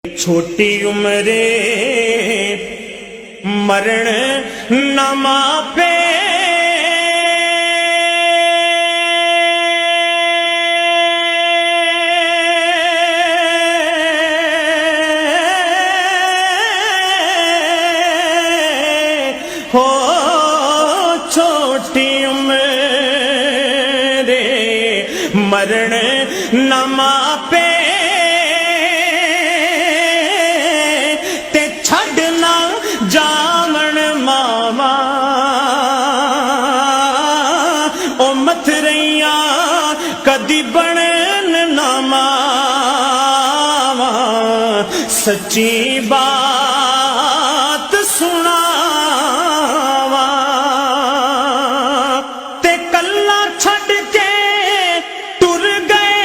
چھوٹی عمرے مرن نہ ماپے ہو چھوٹی عمرے مرن نہ ماپے جامن ماما او مت رہیا کدی بنن نہ ماما سچی بات سناوا تے کلا چھڈ کے ٹر گئے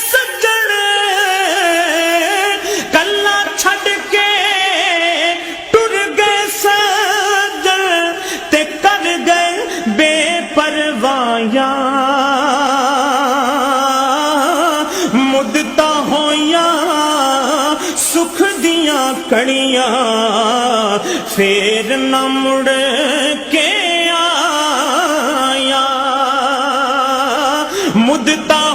سجن کلا چھڈ کے ٹر گئے سجن تے کر گئے بے پرواہیاں مدتاں ہویاں سکھ دیاں کڑیاں پھر نہ مڑ کے آیا مدتاں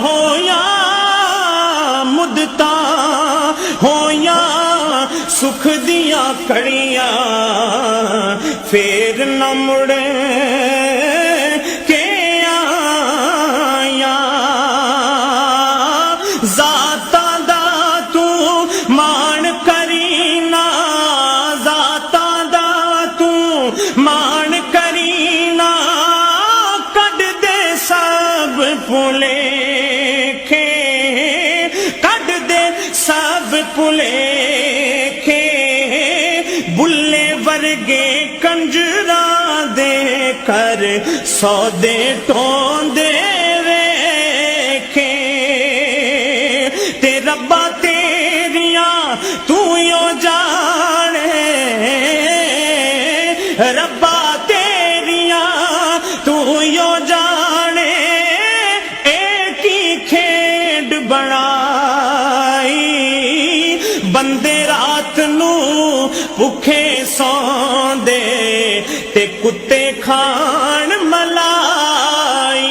ہویاں سکھ دیاں کڑیاں پھر نہ مڑ کے آیا ذاتاں دا تو مان کرینا ذاتاں دا تو مان کرینا کڈ دے سب بھلیکھے کڈ دے سب بھلیکھے بلے ورگے کنجراں دے کر سودے ٹوندے ویکھے تے ربا تیریاں تو یو جانے ربا تیریاں تو یو جانے ایک ہی کھیڈ بنائی بندے رات نو بھکھے سوندے تے کتے کھان ملائی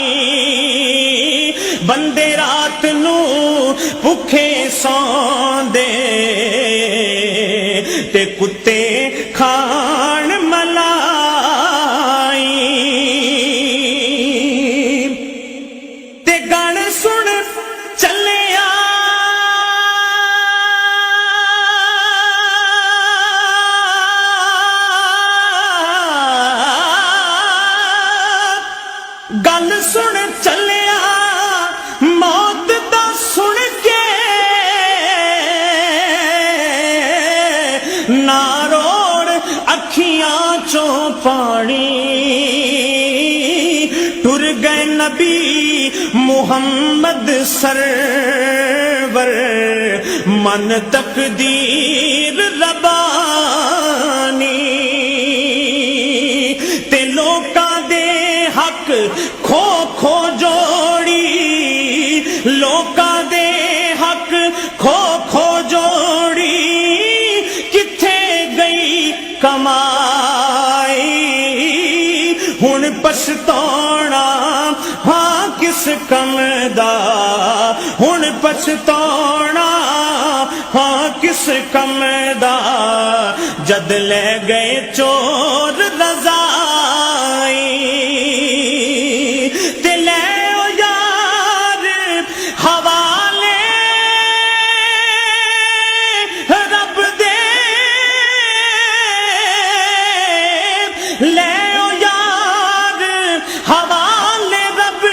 بندے رات نو بھکھے سوندے تے کتے کھان ملائی تے گن سن چلیا گل سن چلیا موت دا سن کے نہ روڑ اکھیاں چوں پانی ٹر گئے نبی محمد سرور من تقدیر ربانی تے لوکاں دے حق کھو کھو جوڑی لوکاں دے حق کھو کھو جوڑی کتھے گئی کمائی ہن پچھتاونا ہاں کس کم دا ہن پچھتاونا ہاں کس کم دا جد لے گئے چور رضائی تے لے او یار حوالے رب دے لے او یار حوالے رب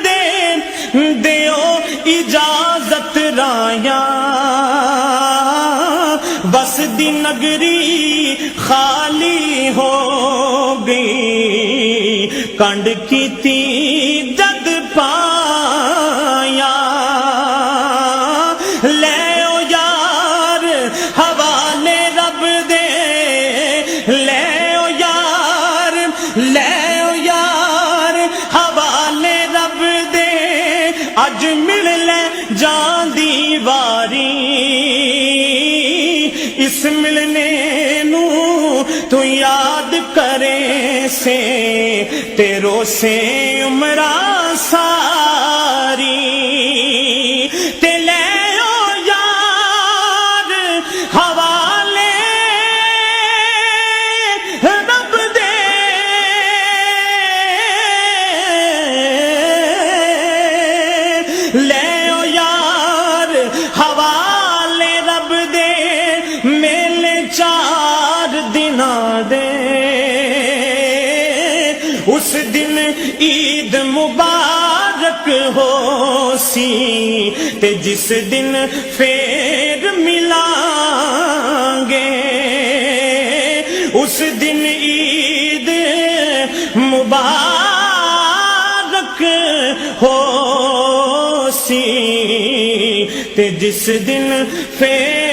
دے دیو اجازت رایاں بس دی نگری خالی ہو گئی کنڈ کیتی جد پایا لے او یار حوالے رب دے لے او یار حوالے رب دے اج مل لے جان دی واری اس ملنے نو تو یاد کرے سے تیرو سے عمرہ ساری تے لے او یار حوالے رب دے لے او یار حوالے رب دے میلے 4 دناں دے اس دن عید مبارک ہو سی تے جس دن پھر ملیں گے اس دن عید مبارک ہو سی تے جس دن پھر